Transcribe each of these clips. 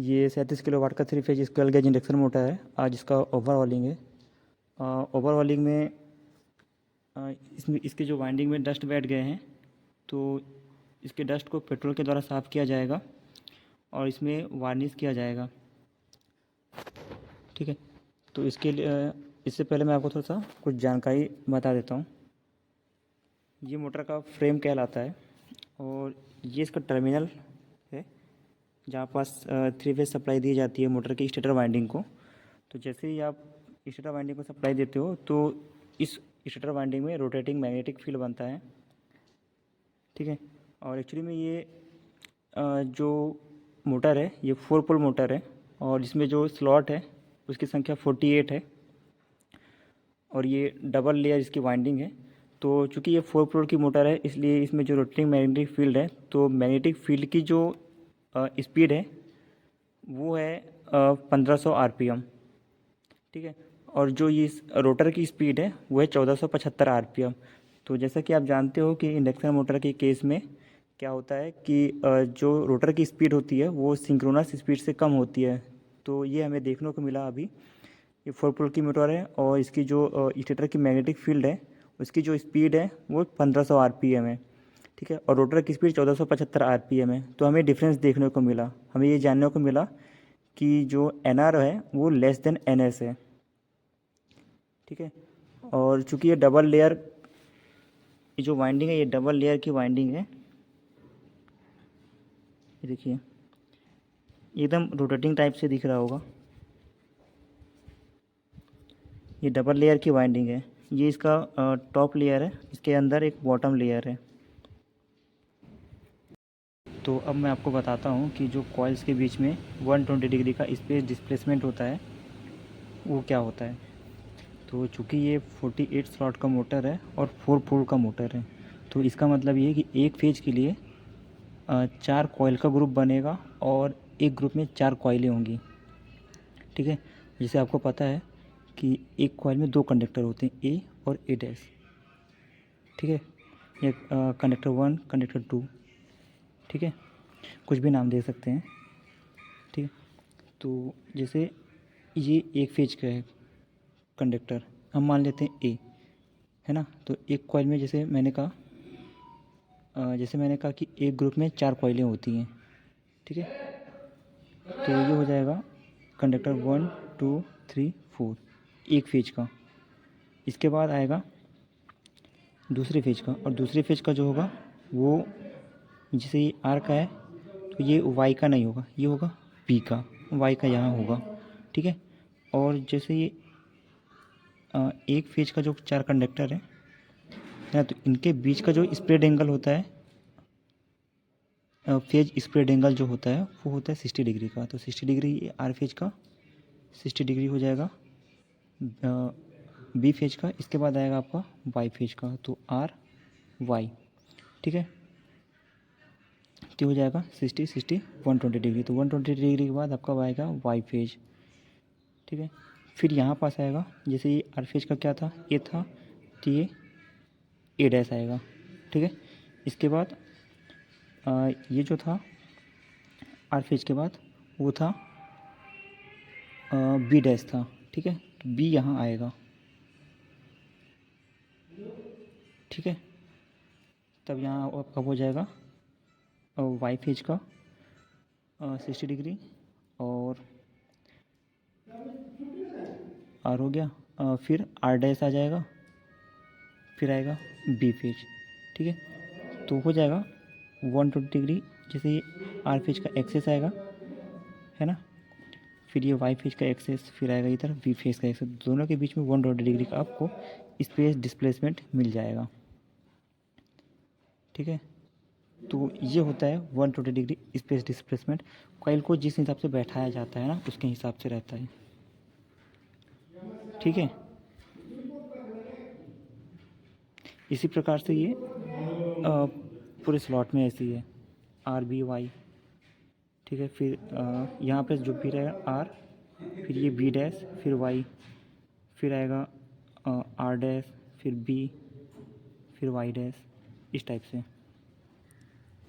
ये 37 किलोवाट का 3 phase square gauge induction motor है। आज इसका ओवरहॉलिंग है। ओवरहॉलिंग में इसमें इसके जो वाइंडिंग में डस्ट बैठ गए हैं, तो इसके डस्ट को पेट्रोल के द्वारा साफ़ किया जाएगा और इसमें वार्निश किया जाएगा। ठीक है, तो इसके लिए इससे पहले मैं आपको थोड़ा सा कुछ जानकारी बता देता हूँ। ये मोटर का फ्रेम कहलाता है और ये इसका टर्मिनल है जहाँ पास 3 फेज सप्लाई दी जाती है मोटर की स्टेटर वाइंडिंग को। तो जैसे ही आप स्टेटर वाइंडिंग को सप्लाई देते हो तो इस स्टेटर वाइंडिंग में रोटेटिंग मैग्नेटिक फील्ड बनता है। ठीक है, और एक्चुअली में ये जो मोटर है ये 4 पोल मोटर है और इसमें जो स्लॉट है उसकी संख्या 48 है और ये डबल लेयर इसकी वाइंडिंग है। तो चूँकि ये 4 पोल की मोटर है इसलिए इसमें जो रोटेटिंग मैग्नेटिक फील्ड है, तो मैग्नेटिक फील्ड की जो स्पीड है वो है 1500 आरपीएम। ठीक है, और जो ये रोटर की स्पीड है वो है 1475 आरपीएम। तो जैसा कि आप जानते हो कि इंडक्शन मोटर के केस में क्या होता है कि जो रोटर की स्पीड होती है वो सिंक्रोनस स्पीड से कम होती है। तो ये हमें देखने को मिला अभी। ये 4 पोल की मोटर है और इसकी जो स्टेटर की मैग्नेटिक फील्ड है उसकी जो स्पीड है वो 1500 आरपीएम है। ठीक है, और रोटर की स्पीड 1475 आरपीएम है। तो हमें डिफरेंस देखने को मिला, हमें ये जानने को मिला कि जो एनआर है वो लेस देन एनएस है। ठीक है, और चूंकि ये डबल लेयर, ये जो वाइंडिंग है ये डबल लेयर की वाइंडिंग है। ये देखिए एकदम रोटेटिंग टाइप से दिख रहा होगा। ये डबल लेयर की वाइंडिंग है। ये इसका टॉप लेयर है, इसके अंदर एक बॉटम लेयर है। तो अब मैं आपको बताता हूँ कि जो कॉइल्स के बीच में 120 डिग्री का स्पेस डिस्प्लेसमेंट होता है वो क्या होता है। तो चूँकि ये 48 स्लॉट का मोटर है और 4 पोल का मोटर है, तो इसका मतलब ये है कि एक फेज के लिए 4 कॉइल का ग्रुप बनेगा और एक ग्रुप में 4 कॉइलें होंगी। ठीक है, जैसे आपको पता है कि एक कॉइल में 2 कंडक्टर होते हैं, ए और ए डैश। ठीक है, ये कंडक्टर 1, कंडक्टर 2। ठीक है, कुछ भी नाम दे सकते हैं। ठीक है, तो जैसे ये एक फेज का है कंडक्टर, हम मान लेते हैं ए, है ना। तो एक कॉइल में जैसे मैंने कहा कि एक ग्रुप में 4 कॉइलें होती हैं। ठीक है, तो ये हो जाएगा कंडक्टर 1, 2, 3, 4 एक फेज का। इसके बाद आएगा दूसरे फेज का, और दूसरे फेज का जो होगा वो जैसे ये आर का है तो ये वाई का नहीं होगा, ये होगा पी का, वाई का यहाँ होगा। ठीक है, और जैसे ये एक फेज का जो 4 कंडक्टर है ना, तो इनके बीच का जो स्प्रेड एंगल होता है, फेज स्प्रेड एंगल जो होता है वो होता है 60 डिग्री का। तो 60 डिग्री आर फेज का, 60 डिग्री हो जाएगा बी फेज का। इसके बाद आएगा आपका वाई फेज का, तो आर वाई। ठीक है, तो हो जाएगा 60 60 120 डिग्री। तो 120 डिग्री के बाद आपका आएगा वाई फेज। ठीक है, फिर यहाँ पास आएगा, जैसे ये आर फेज का क्या था, ए था, तो ये ए डैश आएगा। ठीक है, इसके बाद ये जो था आर फेज के बाद वो था बी डैश था। ठीक है, तो बी यहाँ आएगा। ठीक है, तब यहाँ अब हो जाएगा वाई फेज का 60 डिग्री और आर हो गया, फिर आर डैश आ जाएगा, फिर आएगा बी फेज। ठीक है, तो हो जाएगा 120 डिग्री। जैसे ये आर फेज का एक्सेस आएगा, है ना, फिर ये वाई फेज का एक्सेस, फिर आएगा इधर वी फेज का एक्सेस, दोनों के बीच में 120 डिग्री का आपको स्पेस डिस्प्लेसमेंट मिल जाएगा। ठीक है, तो ये होता है 120 डिग्री स्पेस डिस्प्लेसमेंट। कॉइल को जिस हिसाब से बैठाया जाता है ना उसके हिसाब से रहता है। ठीक है, इसी प्रकार से ये पूरे स्लॉट में ऐसी है आर बी वाई। ठीक है, फिर यहाँ पे जो भी रहेगा आर, फिर ये बी डैश, फिर वाई, फिर आएगा आर डैश, फिर बी, फिर वाई डैश। इस टाइप से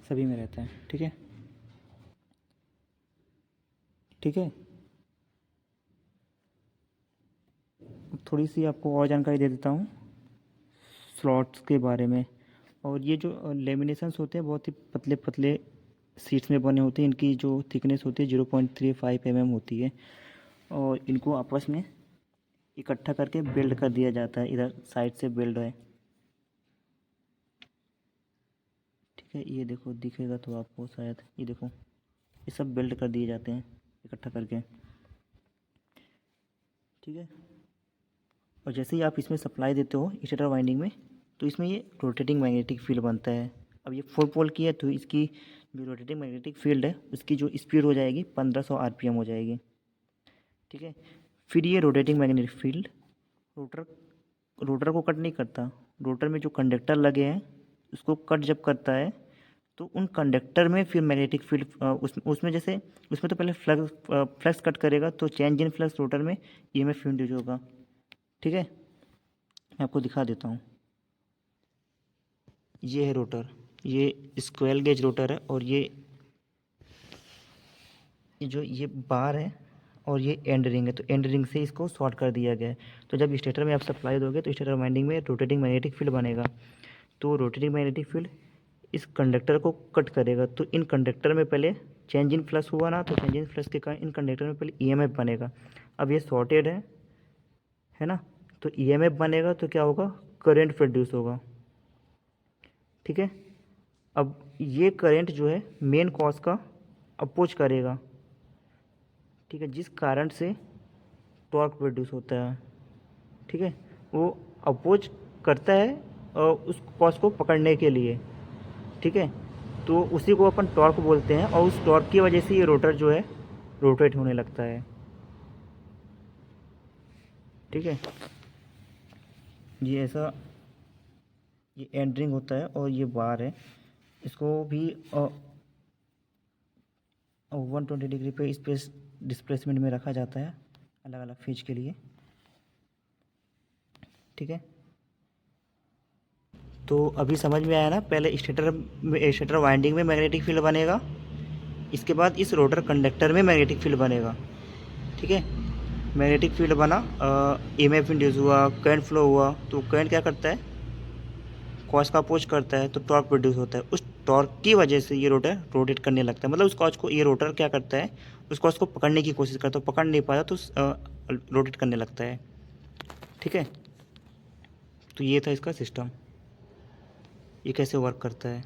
सभी में रहता है। ठीक है, ठीक है। थोड़ी सी आपको और जानकारी दे देता हूँ स्लॉट्स के बारे में। और ये जो लेमिनेशंस होते हैं बहुत ही पतले पतले शीट्स में बने होते हैं। इनकी जो थिकनेस होती है 0.35 mm होती है, और इनको आपस में इकट्ठा करके बिल्ड कर दिया जाता है। इधर साइड से बिल्ड है, ठीक है। ये देखो, दिखेगा तो आपको शायद, ये देखो, ये सब बिल्ड कर दिए जाते हैं इकट्ठा करके, ठीक है। और जैसे ही आप इसमें सप्लाई देते हो स्टेटर वाइंडिंग में, तो इसमें ये रोटेटिंग मैग्नेटिक फील्ड बनता है। अब ये 4 पोल की है, तो इसकी जो रोटेटिंग मैग्नेटिक फील्ड है उसकी जो स्पीड हो जाएगी 1500 RPM हो जाएगी, ठीक है। फिर ये rotating magnetic field rotor rotor को कट नहीं करता। रोटर में जो कंडक्टर लगे हैं उसको कट जब करता है, तो उन कंडक्टर में फिर मैग्नेटिक फील्ड उसमें जैसे उसमें तो पहले फ्लक्स कट करेगा, तो चेंज इन फ्लक्स रोटर में EMF इंड्यूस होगा, ठीक है। मैं आपको दिखा देता हूँ। ये है रोटर, ये स्क्वेयर गेज रोटर है, और ये जो ये बार है और ये एंड रिंग है, तो एंड रिंग से इसको शॉर्ट कर दिया गया है। तो जब स्टेटर में आप सप्लाई दोगे तो स्टेटर वाइंडिंग में रोटेटिंग मैग्नेटिक फील्ड बनेगा। तो रोटेटिंग मैग्नेटिक फील्ड इस कंडक्टर को कट करेगा, तो इन कंडक्टर में पहले चेंज इन फ्लक्स हुआ ना, तो चेंज इन फ्लक्स के कारण इन कंडक्टर में पहले EMF बनेगा। अब ये शॉर्टेड है ना, तो EMF बनेगा तो क्या होगा, करंट प्रोड्यूस होगा, ठीक है। अब ये करंट जो है मेन कॉज का अपोज करेगा, ठीक है, जिस कारण से टॉर्क प्रोड्यूस होता है, ठीक है। वो अपोज करता है उस कॉज को पकड़ने के लिए, ठीक है। तो उसी को अपन टॉर्क बोलते हैं, और उस टॉर्क की वजह से ये रोटर जो है रोटेट होने लगता है, ठीक है। ये ऐसा ये एंड रिंग होता है और ये बार है। इसको भी 120 डिग्री पे स्पेस डिस्प्लेसमेंट में रखा जाता है अलग अलग फेज के लिए, ठीक है। तो अभी समझ में आया ना, पहले स्टेटर वाइंडिंग में मैग्नेटिक फील्ड बनेगा, इसके बाद इस रोटर कंडक्टर में मैग्नेटिक फील्ड बनेगा, ठीक है। मैग्नेटिक फील्ड बना, EMF इंड्यूस हुआ, करंट फ्लो हुआ, तो करंट क्या करता है, कॉज का अपोज करता है, तो टॉर्क प्रोड्यूस होता है। उस टॉर्क की वजह से ये रोटर रोटेट करने लगता है। मतलब उस कॉज को ये रोटर क्या करता है, उस कॉज को पकड़ने की कोशिश करता है, पकड़ नहीं पाता तो रोटेट करने लगता है, ठीक है। तो ये था इसका सिस्टम, ये कैसे वर्क करता है।